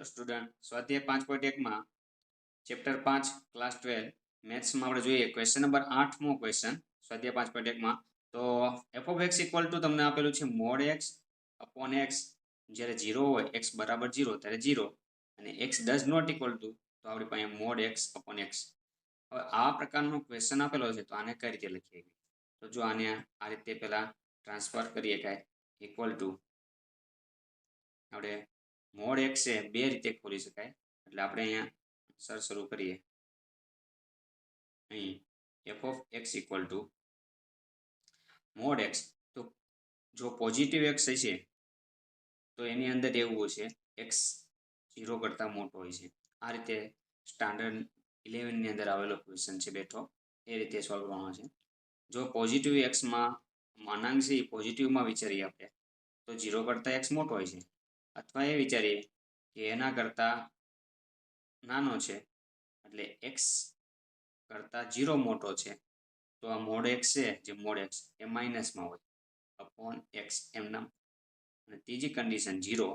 Hello student, સ્વાધ્યાય 5.1 માં chapter 5 class 12 મેથ્સમાં આપણે જોઈએ ક્વેશ્ચન નંબર 8મો ક્વેશ્ચન સ્વાધ્યાય 5.1 માં. તો f of x equal to તમને આપેલું છે મોડ x અપોન x. જ્યારે 0 હોય x બરાબર 0 ત્યારે 0 અને x does not equal to તો આપણી પાસે મોડ x અપોન x. હવે આ પ્રકારનો ક્વેશ્ચન આપેલો છે તો આને કઈ રીતે લખીએ? તો જો આને આ રીતે પહેલા ટ્રાન્સફર કરીએ કાંઈ ઇક્વલ ટુ આપણે મોડ x છે બે રીતે ખોલી શકાય. એટલે આપણે અહીંયા સર શરૂ કરીએ. અહીં f of x equal to mode x. તો જો પોઝિટિવ x હશે તો એની અંદર એવું હશે x 0 કરતાં મોટો હોય છે. આ રીતે સ્ટાન્ડર્ડ 11 ની અંદર આવેલો ક્વેશ્ચન છે બેઠો એ રીતે સોલ્વ કરવાનો છે. જો પોઝિટિવ એક્સમાં માનાંક છે એ પોઝિટિવમાં વિચારીએ આપણે તો 0 કરતાં x મોટો હોય છે, અથવા એ વિચારીએ કે એના કરતાં નાનો છે એટલે x કરતાં 0 મોટો છે તો આ મોડ x છે જે મોડ x એ માઇનસમાં હોય અપોન x એમના. અને ત્રીજી કન્ડિશન 0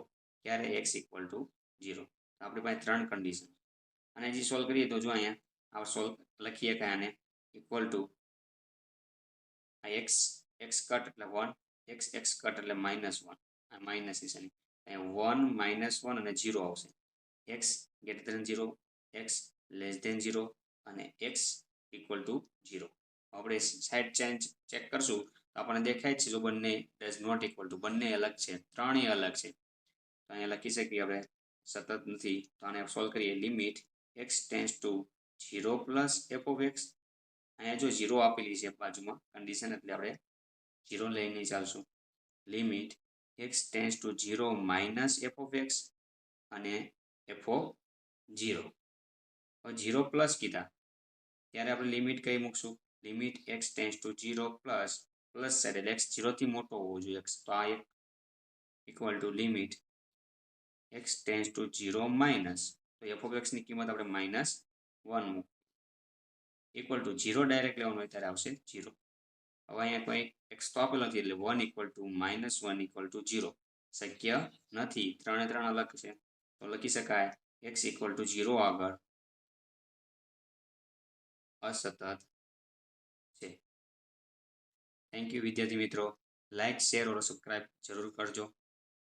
ક્યારે x ઇક્વલ ટુ 0. આપણી પાસે ત્રણ કન્ડિશન. અને જે સોલ્વ કરીએ તો જો અહીંયા આ સોલ્વ લખીએ કે આને ઇક્વલ ટુ આ x કટ એટલે 1, x કટ એટલે -1. આ માઇનસ છે અહીંયા 1 -1 અને 0 આવશે. x greater than 0, x less than 0 અને x ઇક્વલ ટુ 0. આપણે સાઈડ ચેક કરશું તો આપણને દેખાય છે જો બંને ડઝ નોટ ઇક્વલ ટુ, બંને અલગ છે, ત્રણેય અલગ છે. તો અહીંયા લખી શકીએ આપણે સતત નથી તો આને સોલ્વ કરીએ. Limit x tends to 0 plus f of x. અહીંયા જો 0 આપેલી છે બાજુમાં કન્ડિશન એટલે આપણે 0 લઈને ચાલશું. Limit x tends to 0 minus f of x અને f of 0. હવે 0 પ્લસ કીધા ત્યારે આપણે લિમિટ કઈ મૂકશું? Limit x tends to 0 plus side એટલે x 0 થી મોટો હોવો જોઈએ x. તો આ એક equal to limit x tends to 0 minus તો f of x ની કિંમત આપણે -1 મૂક ઇક્વલ ટુ 0 ડાયરેક્ટ લેવાનું હોય ત્યારે આવશે 0. હવે અહીંયા કોઈ x તો આપેલો નથી એટલે 1 ઇક્વલ ટુ -1 ઇક્વલ ટુ 0 શક્ય નથી. ત્રણે ત્રણ અલગ છે તો લખી શકાય x ઇક્વલ ટુ 0 આગળ અસતત છે. થેન્ક યુ વિદ્યાર્થી મિત્રો. લાઇક શેર और सब्सक्राइब जरूर करजो.